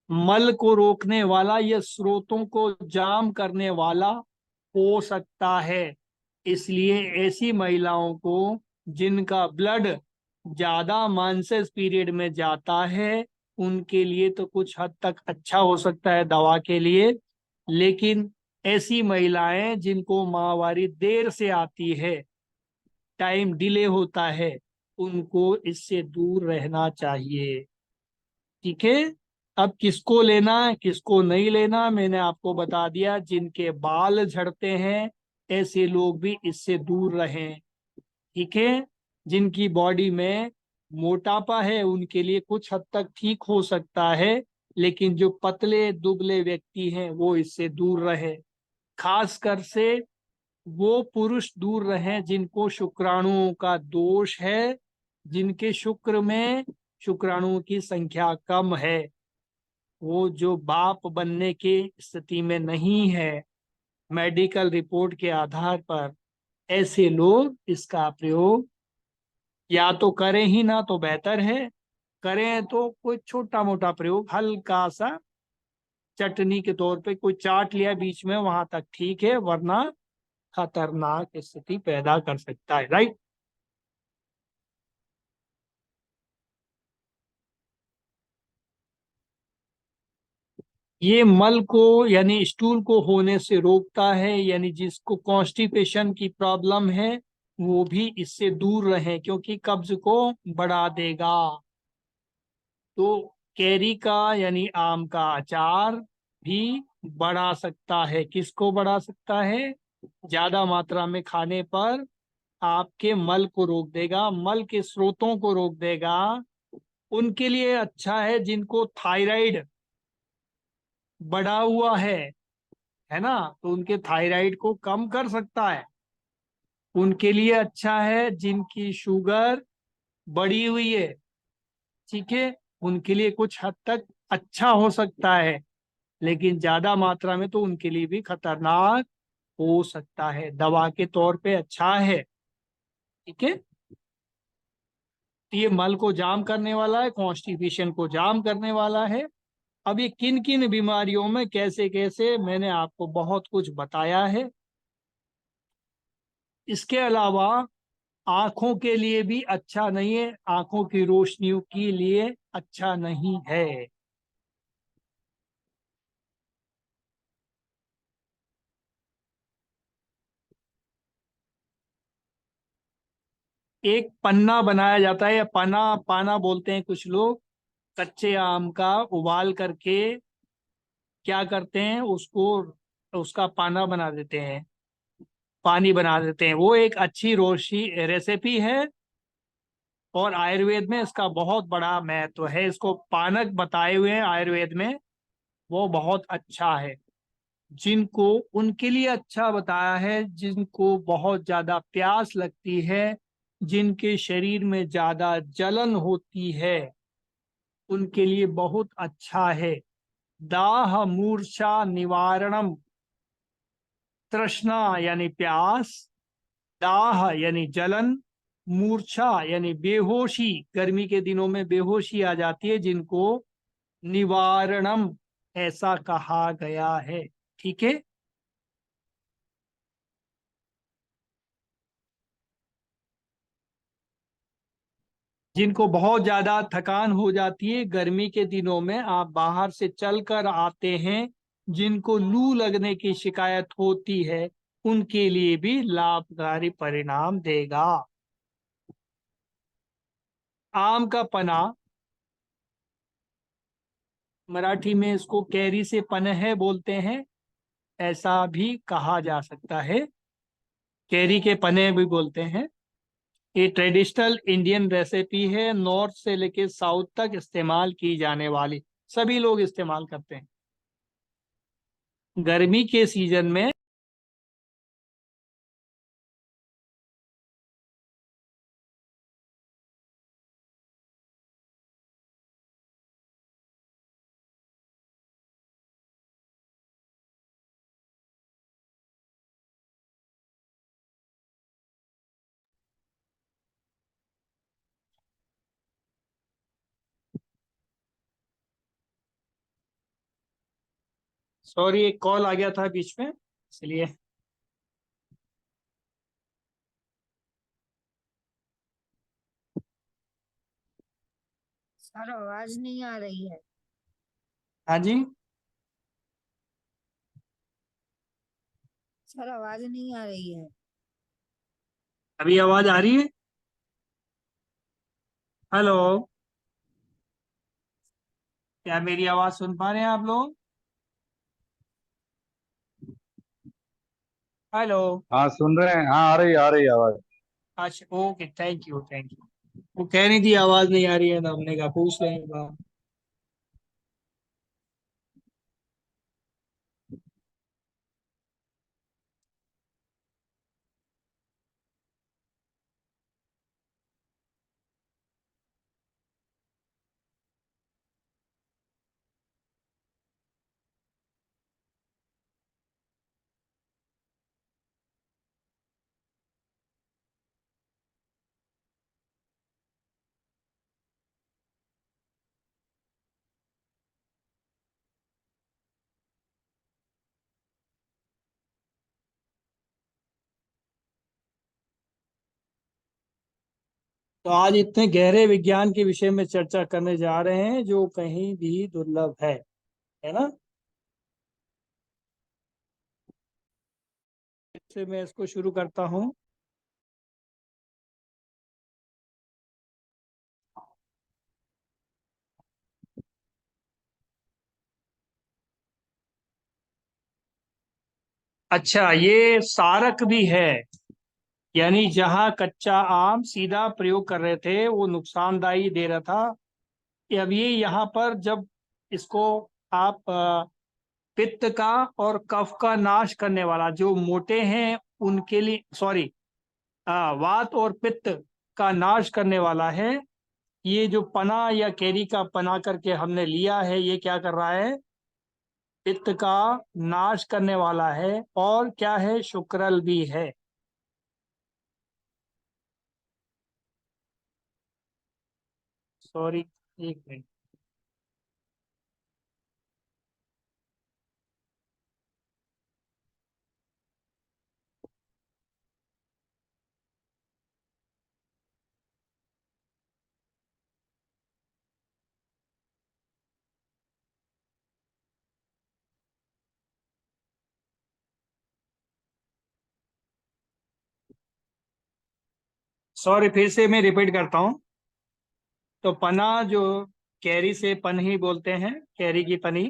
मल को रोकने वाला या स्रोतों को जाम करने वाला हो सकता है। इसलिए ऐसी महिलाओं को जिनका ब्लड ज्यादा मानसिक पीरियड में जाता है, उनके लिए तो कुछ हद तक अच्छा हो सकता है दवा के लिए। लेकिन ऐसी महिलाएं जिनको माहवारी देर से आती है, टाइम डिले होता है, उनको इससे दूर रहना चाहिए। ठीक है। अब किसको लेना है किसको नहीं लेना मैंने आपको बता दिया। जिनके बाल झड़ते हैं ऐसे लोग भी इससे दूर रहें। ठीक है। जिनकी बॉडी में मोटापा है उनके लिए कुछ हद तक ठीक हो सकता है, लेकिन जो पतले दुबले व्यक्ति हैं वो इससे दूर रहे। खासकर से वो पुरुष दूर रहें जिनको शुक्राणुओं का दोष है, जिनके शुक्र में शुक्राणुओं की संख्या कम है, वो जो बाप बनने की स्थिति में नहीं है, मेडिकल रिपोर्ट के आधार पर ऐसे लोग इसका प्रयोग या तो करें ही ना तो बेहतर है, करें तो कोई छोटा मोटा प्रयोग, हल्का सा चटनी के तौर पे कोई चाट लिया बीच में, वहां तक ठीक है, वरना खतरनाक स्थिति पैदा कर सकता है। राइट। ये मल को यानी स्टूल को होने से रोकता है, यानी जिसको कॉन्स्टिपेशन की प्रॉब्लम है वो भी इससे दूर रहे, क्योंकि कब्ज को बढ़ा देगा। तो कैरी का यानी आम का अचार भी बढ़ा सकता है। किसको बढ़ा सकता है, ज्यादा मात्रा में खाने पर आपके मल को रोक देगा, मल के स्रोतों को रोक देगा। उनके लिए अच्छा है जिनको थायराइड बढ़ा हुआ है ना, तो उनके थायराइड को कम कर सकता है। उनके लिए अच्छा है जिनकी शुगर बढ़ी हुई है। ठीक है। उनके लिए कुछ हद तक अच्छा हो सकता है, लेकिन ज्यादा मात्रा में तो उनके लिए भी खतरनाक हो सकता है। दवा के तौर पे अच्छा है। ठीक है। तो ये मल को जाम करने वाला है, कॉन्स्टिपेशन को जाम करने वाला है। अब ये किन किन बीमारियों में कैसे कैसे, मैंने आपको बहुत कुछ बताया है। इसके अलावा आंखों के लिए भी अच्छा नहीं है, आंखों की रोशनी के लिए अच्छा नहीं है। एक पन्ना बनाया जाता है, या पना पाना बोलते हैं कुछ लोग, कच्चे आम का उबाल करके क्या करते हैं उसको, उसका पाना बना देते हैं, पानी बना देते हैं। वो एक अच्छी रोशी रेसिपी है। और आयुर्वेद में इसका बहुत बड़ा महत्व है। इसको पानक बताए हुए हैं आयुर्वेद में, वो बहुत अच्छा है। जिनको, उनके लिए अच्छा बताया है जिनको बहुत ज्यादा प्यास लगती है, जिनके शरीर में ज्यादा जलन होती है, उनके लिए बहुत अच्छा है। दाह मूर्छा निवारणम, तृष्णा यानी प्यास, दाह यानी जलन, मूर्छा यानी बेहोशी, गर्मी के दिनों में बेहोशी आ जाती है जिनको, निवारणम ऐसा कहा गया है। ठीक है। जिनको बहुत ज्यादा थकान हो जाती है गर्मी के दिनों में, आप बाहर से चल कर आते हैं, जिनको लू लगने की शिकायत होती है, उनके लिए भी लाभकारी परिणाम देगा। आम का पना, मराठी में इसको कैरी से पनह बोलते हैं, ऐसा भी कहा जा सकता है। कैरी के पने भी बोलते हैं। ये ट्रेडिशनल इंडियन रेसिपी है, नॉर्थ से लेके साउथ तक इस्तेमाल की जाने वाली, सभी लोग इस्तेमाल करते हैं गर्मी के सीजन में। सॉरी, एक कॉल आ गया था बीच में, इसलिए। सर आवाज नहीं आ रही है। हाँ जी। सर आवाज नहीं आ रही है। अभी आवाज आ रही है? हेलो, क्या मेरी आवाज सुन पा रहे हैं आप लोग? हेलो। हाँ सुन रहे हैं। हाँ आ रही है आवाज। अच्छा, okay, thank you thank you. वो कह रही थी आवाज नहीं आ रही है, तो हमने कहा पूछ लें एक बार। तो आज इतने गहरे विज्ञान के विषय में चर्चा करने जा रहे हैं जो कहीं भी दुर्लभ है ना। इससे मैं इसको शुरू करता हूँ। अच्छा, ये सारक भी है, यानी जहां कच्चा आम सीधा प्रयोग कर रहे थे वो नुकसानदायी दे रहा था, कि अब ये यहाँ पर जब इसको आप पित्त का और कफ का नाश करने वाला, जो मोटे हैं उनके लिए, सॉरी, वात और पित्त का नाश करने वाला है। ये जो पना या कैरी का पना करके हमने लिया है, ये क्या कर रहा है? पित्त का नाश करने वाला है, और क्या है, शुक्रल भी है। सॉरी, एक मिनट। सॉरी, फिर से मैं रिपीट करता हूँ। तो पना जो कैरी से पन ही बोलते हैं, कैरी की पनी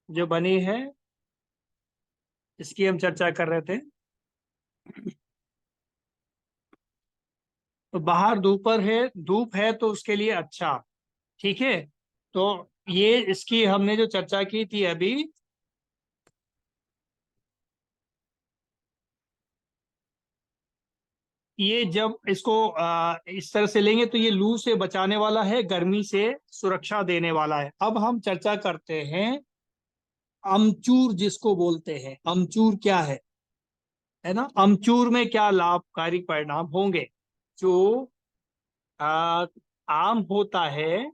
जो बनी है, इसकी हम चर्चा कर रहे थे। तो बाहर धूप है तो उसके लिए अच्छा। ठीक है, तो ये इसकी हमने जो चर्चा की थी अभी, ये जब इसको इस तरह से लेंगे तो ये लू से बचाने वाला है, गर्मी से सुरक्षा देने वाला है। अब हम चर्चा करते हैं अमचूर जिसको बोलते हैं। अमचूर क्या है ना, अमचूर में क्या लाभकारी परिणाम होंगे। जो आ, आम होता है,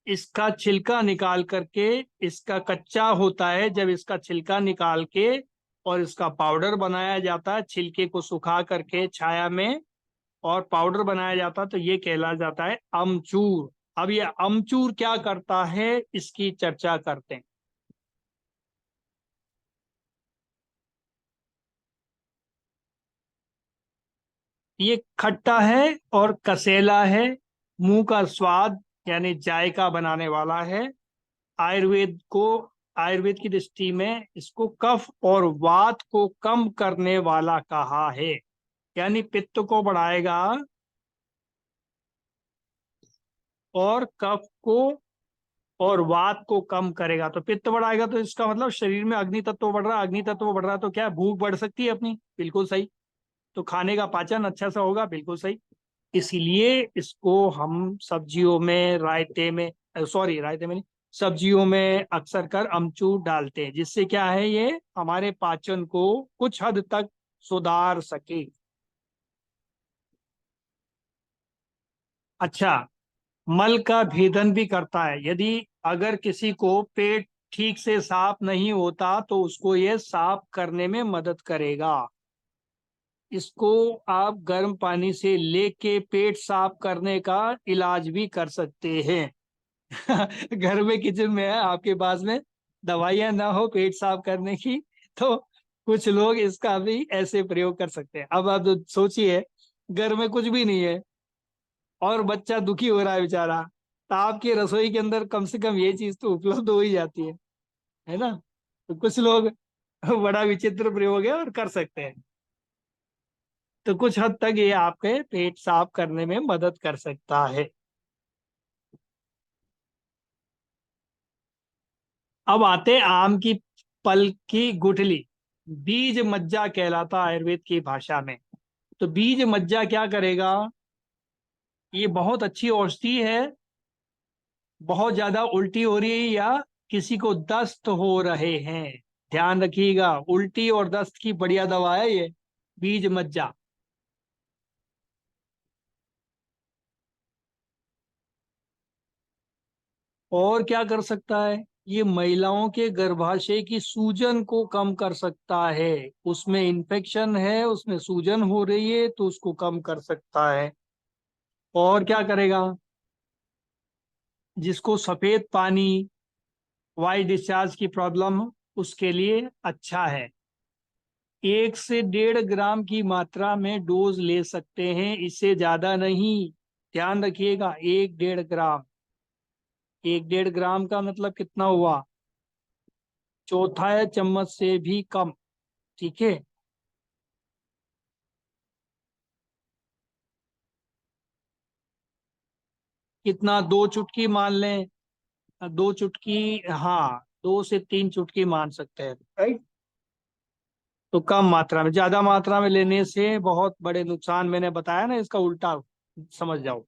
इसका छिलका निकाल करके, इसका कच्चा होता है, जब इसका छिलका निकाल के और इसका पाउडर बनाया जाता है, छिलके को सुखा करके छाया में और पाउडर बनाया जाता है, तो ये कहला जाता है अमचूर। अब ये अमचूर क्या करता है इसकी चर्चा करते हैं। ये खट्टा है और कसेला है, मुंह का स्वाद यानी जायका बनाने वाला है। आयुर्वेद को आयुर्वेद की दृष्टि में इसको कफ और वात को कम करने वाला कहा है, यानी पित्त को बढ़ाएगा और कफ को और वात को कम करेगा। तो पित्त बढ़ाएगा तो इसका मतलब शरीर में अग्नि तत्व बढ़ रहा है, अग्नि तत्व बढ़ रहा है तो क्या भूख बढ़ सकती है अपनी, बिल्कुल सही। तो खाने का पाचन अच्छा सा होगा, बिल्कुल सही। इसीलिए इसको हम सब्जियों में, रायते में, सॉरी रायते में नहीं, सब्जियों में अक्सर कर अमचूर डालते हैं, जिससे क्या है ये हमारे पाचन को कुछ हद तक सुधार सके। अच्छा, मल का भेदन भी करता है। यदि अगर किसी को पेट ठीक से साफ नहीं होता तो उसको ये साफ करने में मदद करेगा। इसको आप गर्म पानी से लेके पेट साफ करने का इलाज भी कर सकते हैं। घर में किचन में है आपके पास में दवाइयां ना हो पेट साफ करने की, तो कुछ लोग इसका भी ऐसे प्रयोग कर सकते हैं। अब आप सोचिए, घर में कुछ भी नहीं है और बच्चा दुखी हो रहा है बेचारा, तो आपकी रसोई के अंदर कम से कम ये चीज तो उपलब्ध हो ही जाती है ना। तो कुछ लोग बड़ा विचित्र प्रयोग है और कर सकते हैं। तो कुछ हद तक ये आपके पेट साफ करने में मदद कर सकता है। अब आते हैं आम की पल की गुठली। बीज मज्जा कहलाता आयुर्वेद की भाषा में। तो बीज मज्जा क्या करेगा, ये बहुत अच्छी औषधि है। बहुत ज्यादा उल्टी हो रही है या किसी को दस्त हो रहे हैं, ध्यान रखिएगा, उल्टी और दस्त की बढ़िया दवा है ये बीज मज्जा। और क्या कर सकता है, ये महिलाओं के गर्भाशय की सूजन को कम कर सकता है। उसमें इन्फेक्शन है, उसमें सूजन हो रही है तो उसको कम कर सकता है। और क्या करेगा, जिसको सफेद पानी, वाइट डिस्चार्ज की प्रॉब्लम, उसके लिए अच्छा है। 1 से 1.5 ग्राम की मात्रा में डोज ले सकते हैं, इससे ज्यादा नहीं। ध्यान रखिएगा, 1-1.5 ग्राम। 1-1.5 ग्राम का मतलब कितना हुआ, चौथाई चम्मच से भी कम। ठीक है, कितना, 2 चुटकी मान लें, 2 चुटकी, हाँ 2 से 3 चुटकी मान सकते हैं, राइट। तो कम मात्रा में, ज्यादा मात्रा में लेने से बहुत बड़े नुकसान, मैंने बताया ना इसका उल्टा, समझ जाओ।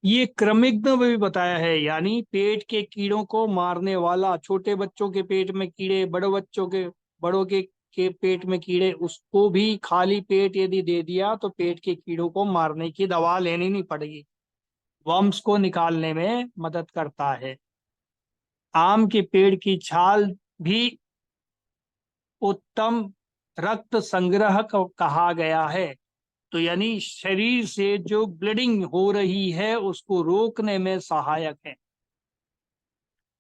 ये क्रमिक में भी बताया है, यानी पेट के कीड़ों को मारने वाला, छोटे बच्चों के पेट में कीड़े, बड़े बच्चों के, बड़ों के पेट में कीड़े, उसको भी खाली पेट यदि दे दिया तो पेट के कीड़ों को मारने की दवा लेनी नहीं पड़ेगी, वर्म्स को निकालने में मदद करता है। आम के पेड़ की छाल भी उत्तम रक्त संग्रह कहा गया है। तो यानी शरीर से जो ब्लीडिंग हो रही है उसको रोकने में सहायक है,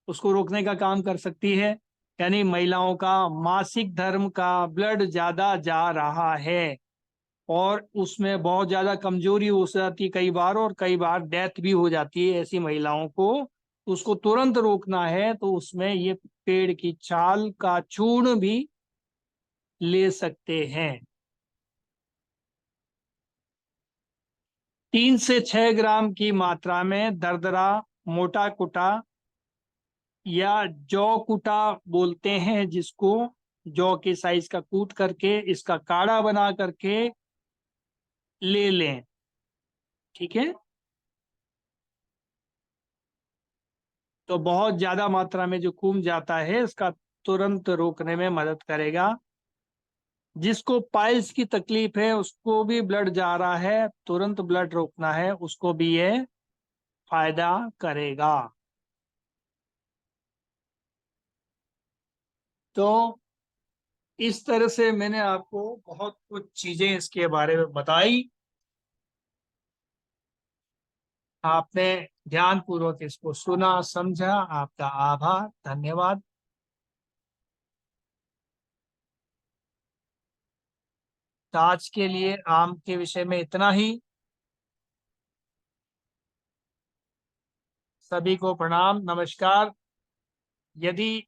उसको रोकने का काम कर सकती है। यानी महिलाओं का मासिक धर्म का ब्लड ज्यादा जा रहा है और उसमें बहुत ज्यादा कमजोरी हो जाती है कई बार, और कई बार डेथ भी हो जाती है ऐसी महिलाओं को, उसको तुरंत रोकना है तो उसमें ये पेड़ की छाल का चूर्ण भी ले सकते हैं। 3 से 6 ग्राम की मात्रा में दरदरा मोटा कुटा या जौ कुटा बोलते हैं जिसको, जौ के साइज का कूट करके इसका काढ़ा बना करके ले लें। ठीक है, तो बहुत ज्यादा मात्रा में जो खून जाता है इसका तुरंत रोकने में मदद करेगा। जिसको पाइल्स की तकलीफ है, उसको भी ब्लड जा रहा है, तुरंत ब्लड रोकना है, उसको भी ये फायदा करेगा। तो इस तरह से मैंने आपको बहुत कुछ चीजें इसके बारे में बताई। आपने ध्यानपूर्वक इसको सुना समझा, आपका आभार, धन्यवाद। तो आज के लिए आम के विषय में इतना ही। सभी को प्रणाम, नमस्कार। यदि